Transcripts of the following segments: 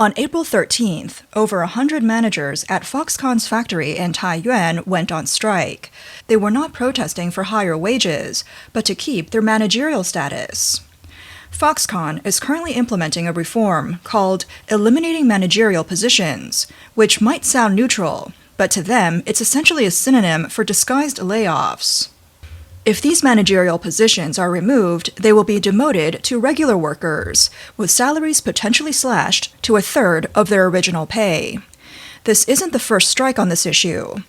On April 13th, over 100 managers at Foxconn's factory in Taiyuan went on strike. They were not protesting for higher wages, but to keep their managerial status. Foxconn is currently implementing a reform called Eliminating Managerial Positions, which might sound neutral, but to them it's essentially a synonym for disguised layoffs. If these managerial positions are removed, they will be demoted to regular workers, with salaries potentially slashed to a third of their original pay. This isn't the first strike on this issue.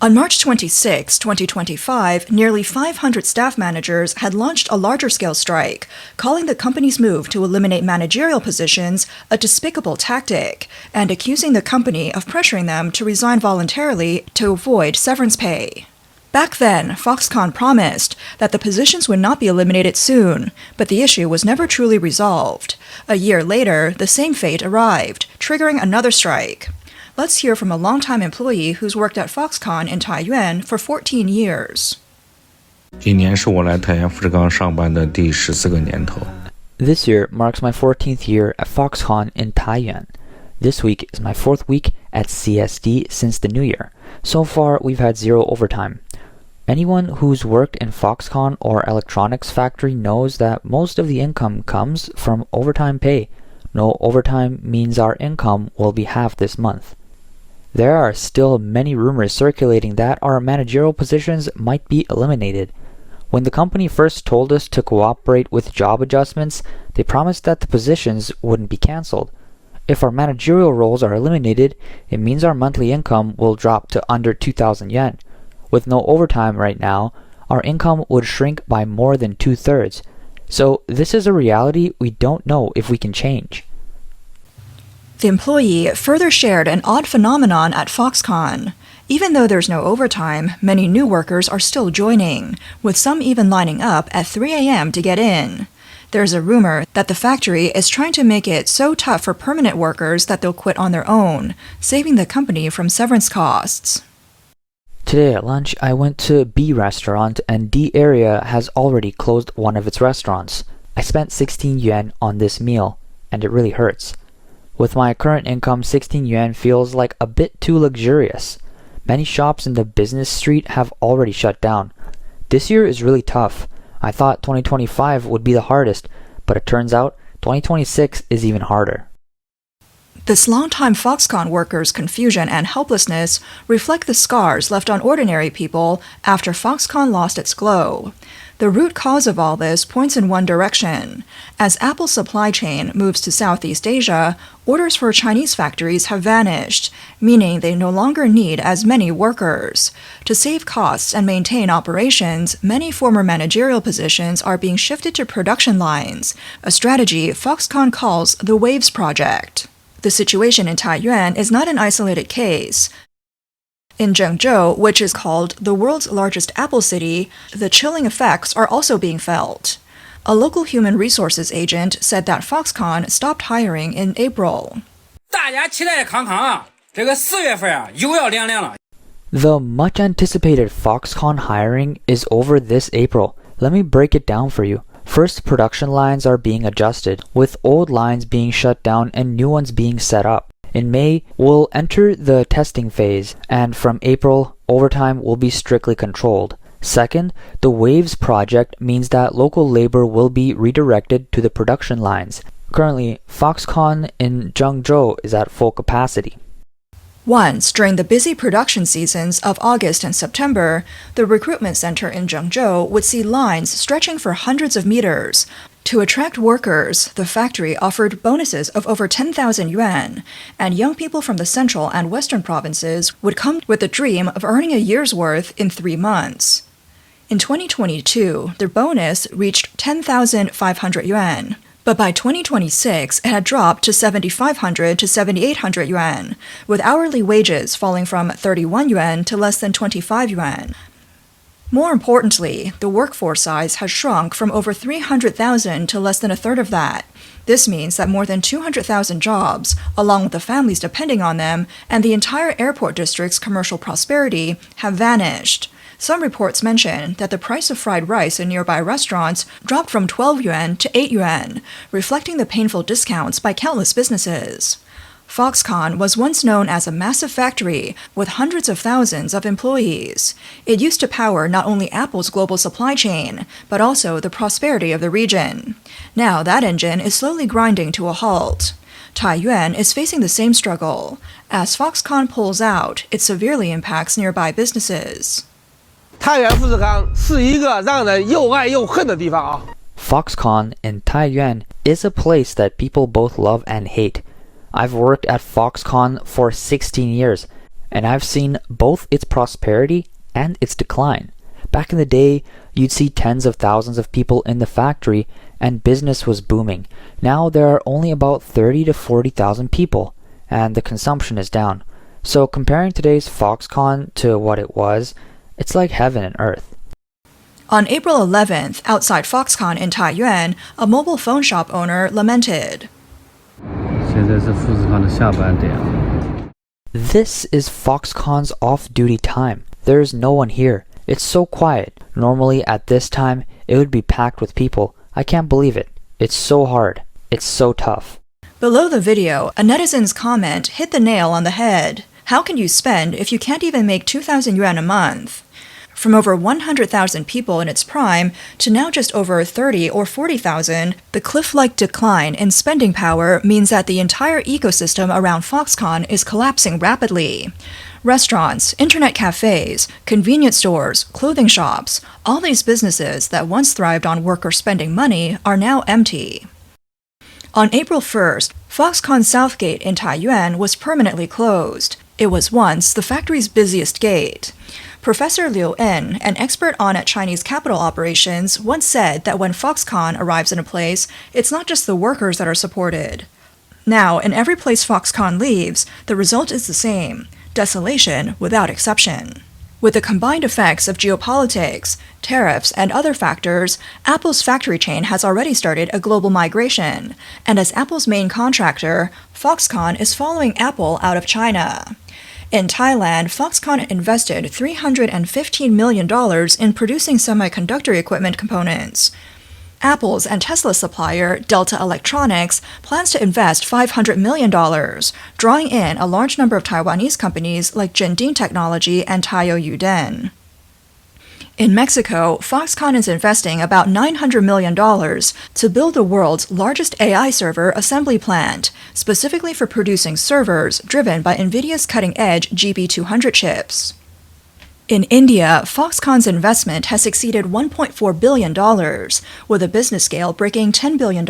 On March 26, 2025, nearly 500 staff managers had launched a larger-scale strike, calling the company's move to eliminate managerial positions a despicable tactic, and accusing the company of pressuring them to resign voluntarily to avoid severance pay. Back then, Foxconn promised that the positions would not be eliminated soon, but the issue was never truly resolved. A year later, the same fate arrived, triggering another strike. Let's hear from a longtime employee who's worked at Foxconn in Taiyuan for 14 years. 今年是我来太原富士康上班的第14个年头。 This year marks my 14th year at Foxconn in Taiyuan. This week is my 4th week at CSD since the new year. So far, we've had 0 overtime. Anyone who's worked in Foxconn or electronics factory knows that most of the income comes from overtime pay. No overtime means our income will be half this month. There are still many rumors circulating that our managerial positions might be eliminated. When the company first told us to cooperate with job adjustments, they promised that the positions wouldn't be cancelled. If our managerial roles are eliminated, it means our monthly income will drop to under 2,000 yen. With no overtime right now, our income would shrink by more than 2/3. So this is a reality we don't know if we can change. The employee further shared an odd phenomenon at Foxconn. Even though there's no overtime, many new workers are still joining, with some even lining up at 3 a.m. to get in. There's a rumor that the factory is trying to make it so tough for permanent workers that they'll quit on their own, saving the company from severance costs. Today at lunch, I went to B restaurant and D area has already closed one of its restaurants. I spent 16 yuan on this meal, and it really hurts. With my current income, 16 yuan feels like a bit too luxurious. Many shops in the business street have already shut down. This year is really tough. I thought 2025 would be the hardest, but it turns out 2026 is even harder. This longtime Foxconn workers' confusion and helplessness reflect the scars left on ordinary people after Foxconn lost its glow. The root cause of all this points in one direction. As Apple's supply chain moves to Southeast Asia, orders for Chinese factories have vanished, meaning they no longer need as many workers. To save costs and maintain operations, many former managerial positions are being shifted to production lines, a strategy Foxconn calls the Waves Project. The situation in Taiyuan is not an isolated case. In Zhengzhou, which is called the world's largest Apple city, the chilling effects are also being felt. A local human resources agent said that Foxconn stopped hiring in April. The much anticipated Foxconn hiring is over this April. Let me break it down for you. First, production lines are being adjusted, with old lines being shut down and new ones being set up. In May, we'll enter the testing phase, and from April, overtime will be strictly controlled. Second, the Waves project means that local labor will be redirected to the production lines. Currently, Foxconn in Zhengzhou is at full capacity. Once, during the busy production seasons of August and September, the recruitment center in Zhengzhou would see lines stretching for hundreds of meters. To attract workers, the factory offered bonuses of over 10,000 yuan, and young people from the central and western provinces would come with the dream of earning a year's worth in 3 months. In 2022, their bonus reached 10,500 yuan. But by 2026, it had dropped to 7,500 to 7,800 yuan, with hourly wages falling from 31 yuan to less than 25 yuan. More importantly, the workforce size has shrunk from over 300,000 to less than a third of that. This means that more than 200,000 jobs, along with the families depending on them, and the entire airport district's commercial prosperity, have vanished. Some reports mention that the price of fried rice in nearby restaurants dropped from 12 yuan to 8 yuan, reflecting the painful discounts by countless businesses. Foxconn was once known as a massive factory with hundreds of thousands of employees. It used to power not only Apple's global supply chain, but also the prosperity of the region. Now that engine is slowly grinding to a halt. Taiyuan is facing the same struggle. As Foxconn pulls out, it severely impacts nearby businesses. 太原富士康是一个让人又爱又恨的地方啊。 Foxconn in Taiyuan is a place that people both love and hate. I've worked at Foxconn for 16 years, and I've seen both its prosperity and its decline. Back in the day, you'd see tens of thousands of people in the factory, and business was booming. Now there are only about 30 to 40,000 people, and the consumption is down. So comparing today's Foxconn to what it was, it's like heaven and earth. On April 11th, outside Foxconn in Taiyuan, a mobile phone shop owner lamented. 现在是富士康的下班点。 This is Foxconn's off-duty time. There is no one here. It's so quiet. Normally at this time, it would be packed with people. I can't believe it. It's so hard. It's so tough. Below the video, a netizen's comment hit the nail on the head. How can you spend if you can't even make 2,000 yuan a month? From over 100,000 people in its prime to now just over 30 or 40,000, the cliff-like decline in spending power means that the entire ecosystem around Foxconn is collapsing rapidly. Restaurants, internet cafes, convenience stores, clothing shops, all these businesses that once thrived on workers spending money are now empty. On April 1st, Foxconn Southgate in Taiyuan was permanently closed. It was once the factory's busiest gate. Professor Liu En, an expert on Chinese capital operations, once said that when Foxconn arrives in a place, it's not just the workers that are supported. Now, in every place Foxconn leaves, the result is the same: desolation without exception. With the combined effects of geopolitics, tariffs, and other factors, Apple's factory chain has already started a global migration, and as Apple's main contractor, Foxconn is following Apple out of China. In Thailand, Foxconn invested $315 million in producing semiconductor equipment components. Apple's and Tesla's supplier, Delta Electronics, plans to invest $500 million, drawing in a large number of Taiwanese companies like Jindin Technology and Taiyuan. In Mexico, Foxconn is investing about $900 million to build the world's largest AI server assembly plant, specifically for producing servers driven by NVIDIA's cutting-edge GB200 chips. In India, Foxconn's investment has exceeded $1.4 billion, with a business scale breaking $10 billion.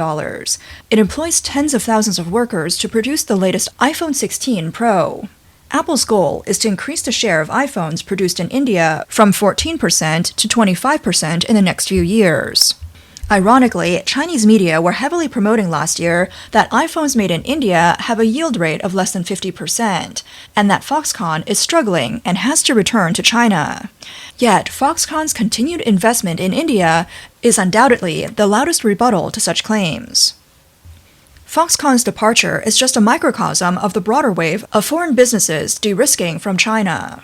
It employs tens of thousands of workers to produce the latest iPhone 16 Pro. Apple's goal is to increase the share of iPhones produced in India from 14% to 25% in the next few years. Ironically, Chinese media were heavily promoting last year that iPhones made in India have a yield rate of less than 50%, and that Foxconn is struggling and has to return to China. Yet, Foxconn's continued investment in India is undoubtedly the loudest rebuttal to such claims. Foxconn's departure is just a microcosm of the broader wave of foreign businesses de-risking from China.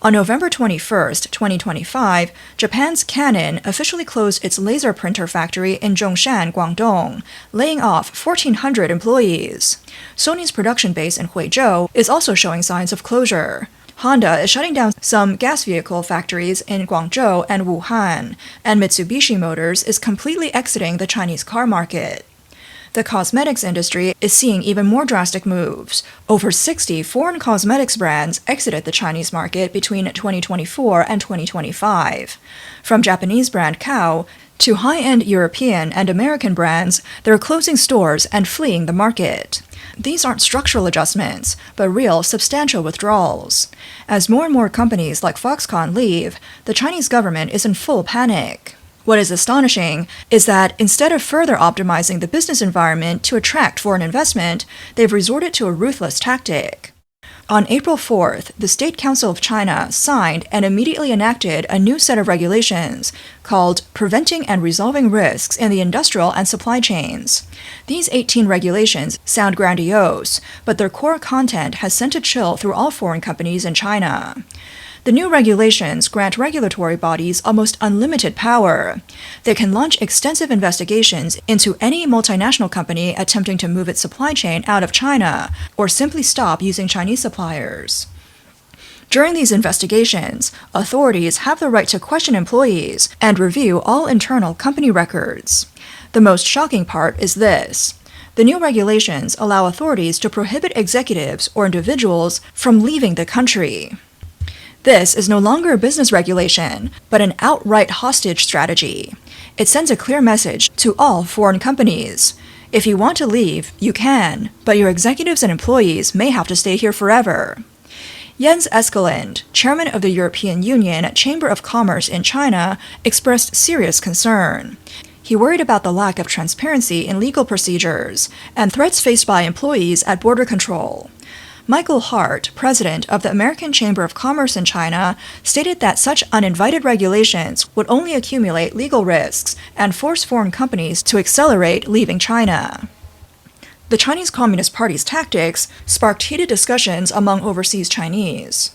On November 21, 2025, Japan's Canon officially closed its laser printer factory in Zhongshan, Guangdong, laying off 1,400 employees. Sony's production base in Huizhou is also showing signs of closure. Honda is shutting down some gas vehicle factories in Guangzhou and Wuhan, and Mitsubishi Motors is completely exiting the Chinese car market. The cosmetics industry is seeing even more drastic moves. Over 60 foreign cosmetics brands exited the Chinese market between 2024 and 2025. From Japanese brand Kao to high-end European and American brands, they're closing stores and fleeing the market. These aren't structural adjustments, but real, substantial withdrawals. As more and more companies like Foxconn leave, the Chinese government is in full panic. What is astonishing is that instead of further optimizing the business environment to attract foreign investment, they've resorted to a ruthless tactic. On April 4th, the State Council of China signed and immediately enacted a new set of regulations called Preventing and Resolving Risks in the Industrial and Supply Chains. These 18 regulations sound grandiose, but their core content has sent a chill through all foreign companies in China. The new regulations grant regulatory bodies almost unlimited power. They can launch extensive investigations into any multinational company attempting to move its supply chain out of China or simply stop using Chinese suppliers. During these investigations, authorities have the right to question employees and review all internal company records. The most shocking part is this. The new regulations allow authorities to prohibit executives or individuals from leaving the country. This is no longer a business regulation, but an outright hostage strategy. It sends a clear message to all foreign companies. If you want to leave, you can, but your executives and employees may have to stay here forever. Jens Eskelund, chairman of the European Union Chamber of Commerce in China, expressed serious concern. He worried about the lack of transparency in legal procedures and threats faced by employees at border control. Michael Hart, president of the American Chamber of Commerce in China, stated that such uninvited regulations would only accumulate legal risks and force foreign companies to accelerate leaving China. The Chinese Communist Party's tactics sparked heated discussions among overseas Chinese.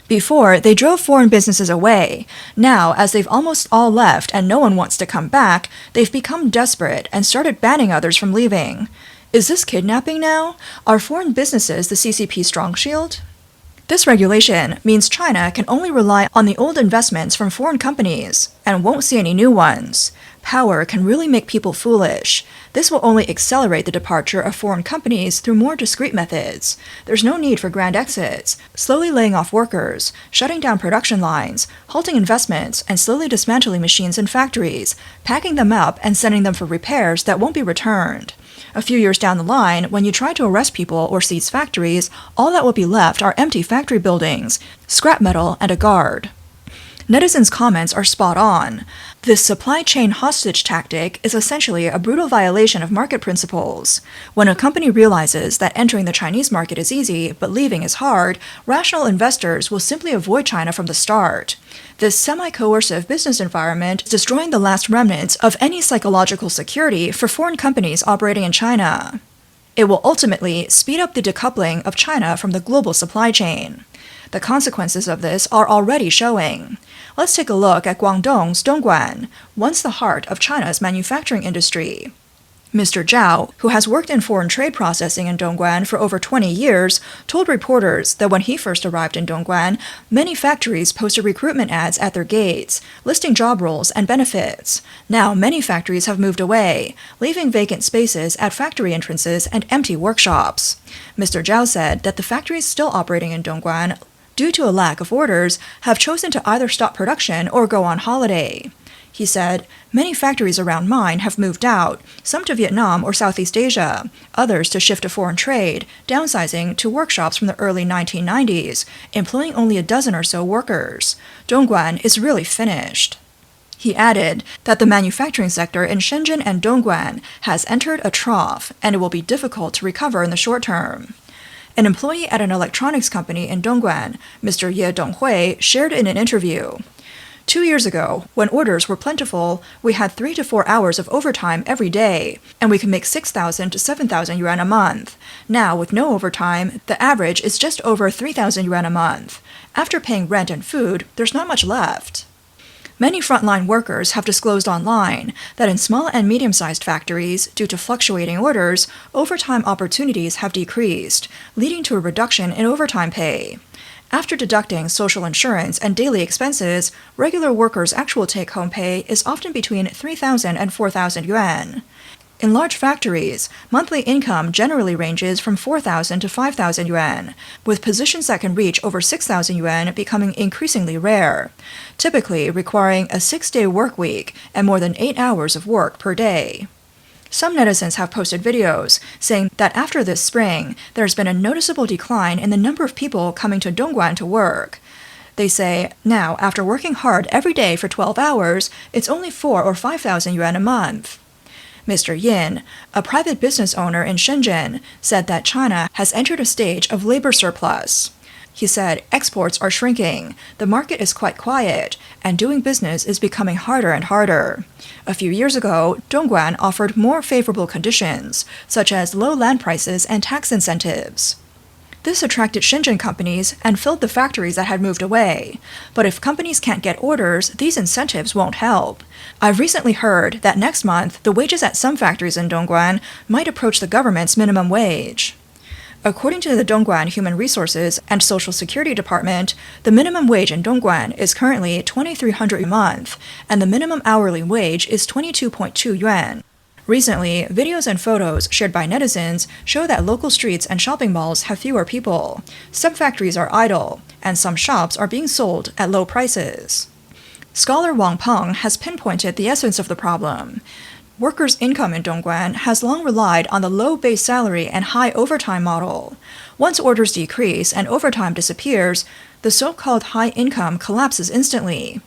Before, they drove foreign businesses away. Now, as they've almost all left and no one wants to come back, they've become desperate and started banning others from leaving. Is this kidnapping now? Are foreign businesses the CCP strong shield? This regulation means China can only rely on the old investments from foreign companies and won't see any new ones. Power can really make people foolish. This will only accelerate the departure of foreign companies through more discreet methods. There's no need for grand exits, slowly laying off workers, shutting down production lines, halting investments, and slowly dismantling machines and factories, packing them up and sending them for repairs that won't be returned. A few years down the line, when you try to arrest people or seize factories, all that will be left are empty factory buildings, scrap metal, and a guard. Netizens' comments are spot on. This supply chain hostage tactic is essentially a brutal violation of market principles. When a company realizes that entering the Chinese market is easy, but leaving is hard, rational investors will simply avoid China from the start. This semi-coercive business environment is destroying the last remnants of any psychological security for foreign companies operating in China. It will ultimately speed up the decoupling of China from the global supply chain. The consequences of this are already showing. Let's take a look at Guangdong's Dongguan, once the heart of China's manufacturing industry. Mr. Zhao, who has worked in foreign trade processing in Dongguan for over 20 years, told reporters that when he first arrived in Dongguan, many factories posted recruitment ads at their gates, listing job roles and benefits. Now many factories have moved away, leaving vacant spaces at factory entrances and empty workshops. Mr. Zhao said that the factories still operating in Dongguan, due to a lack of orders, have chosen to either stop production or go on holiday. He said, many factories around mine have moved out, some to Vietnam or Southeast Asia, others to shift to foreign trade, downsizing to workshops from the early 1990s, employing only a dozen or so workers. Dongguan is really finished. He added that the manufacturing sector in Shenzhen and Dongguan has entered a trough, and it will be difficult to recover in the short term. An employee at an electronics company in Dongguan, Mr. Ye Donghui, shared in an interview. 2 years ago, when orders were plentiful, we had 3 to 4 hours of overtime every day, and we could make 6,000 to 7,000 yuan a month. Now, with no overtime, the average is just over 3,000 yuan a month. After paying rent and food, there's not much left. Many frontline workers have disclosed online that in small and medium-sized factories, due to fluctuating orders, overtime opportunities have decreased, leading to a reduction in overtime pay. After deducting social insurance and daily expenses, regular workers' actual take-home pay is often between 3,000 and 4,000 yuan. In large factories, monthly income generally ranges from 4,000 to 5,000 yuan, with positions that can reach over 6,000 yuan becoming increasingly rare, typically requiring a 6-day work week and more than 8 hours of work per day. Some netizens have posted videos saying that after this spring, there's been a noticeable decline in the number of people coming to Dongguan to work. They say, now, after working hard every day for 12 hours, it's only 4,000 or 5,000 yuan a month. Mr. Yin, a private business owner in Shenzhen, said that China has entered a stage of labor surplus. He said exports are shrinking, the market is quite quiet, and doing business is becoming harder and harder. A few years ago, Dongguan offered more favorable conditions, such as low land prices and tax incentives. This attracted Shenzhen companies and filled the factories that had moved away. But if companies can't get orders, these incentives won't help. I've recently heard that next month, the wages at some factories in Dongguan might approach the government's minimum wage. According to the Dongguan Human Resources and Social Security Department, the minimum wage in Dongguan is currently 2,300 a month, and the minimum hourly wage is 22.2 yuan. Recently, videos and photos shared by netizens show that local streets and shopping malls have fewer people. Some factories are idle, and some shops are being sold at low prices. Scholar Wang Peng has pinpointed the essence of the problem. Workers' income in Dongguan has long relied on the low base salary and high overtime model. Once orders decrease and overtime disappears, the so-called high income collapses instantly.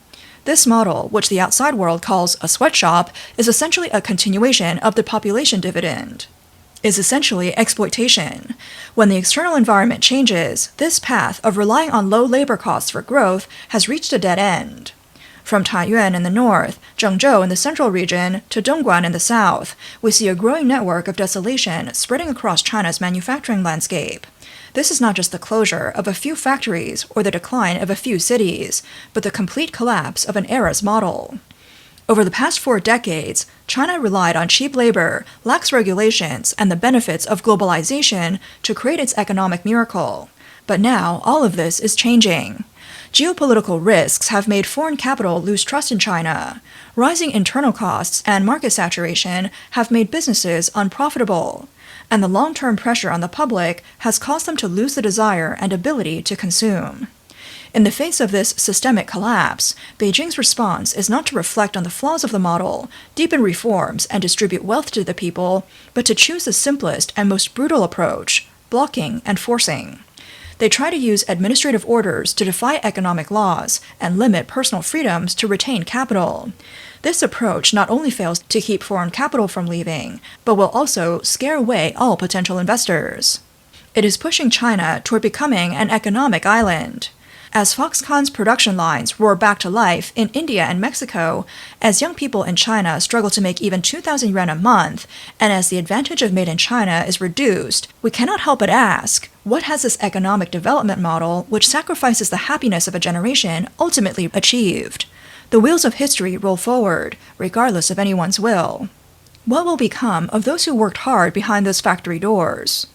This model, which the outside world calls a sweatshop, is essentially a continuation of the population dividend. Is essentially exploitation. When the external environment changes, this path of relying on low labor costs for growth has reached a dead end. From Taiyuan in the north, Zhengzhou in the central region, to Dongguan in the south, we see a growing network of desolation spreading across China's manufacturing landscape. This is not just the closure of a few factories or the decline of a few cities, but the complete collapse of an era's model. Over the past 4 decades, China relied on cheap labor, lax regulations, and the benefits of globalization to create its economic miracle. But now, all of this is changing. Geopolitical risks have made foreign capital lose trust in China. Rising internal costs and market saturation have made businesses unprofitable. And the long-term pressure on the public has caused them to lose the desire and ability to consume. In the face of this systemic collapse, Beijing's response is not to reflect on the flaws of the model, deepen reforms, and distribute wealth to the people, but to choose the simplest and most brutal approach, blocking and forcing. They try to use administrative orders to defy economic laws and limit personal freedoms to retain capital. This approach not only fails to keep foreign capital from leaving, but will also scare away all potential investors. It is pushing China toward becoming an economic island. As Foxconn's production lines roar back to life in India and Mexico, as young people in China struggle to make even 2,000 yuan a month, and as the advantage of made in China is reduced, we cannot help but ask, what has this economic development model, which sacrifices the happiness of a generation, ultimately achieved? The wheels of history roll forward, regardless of anyone's will. What will become of those who worked hard behind those factory doors?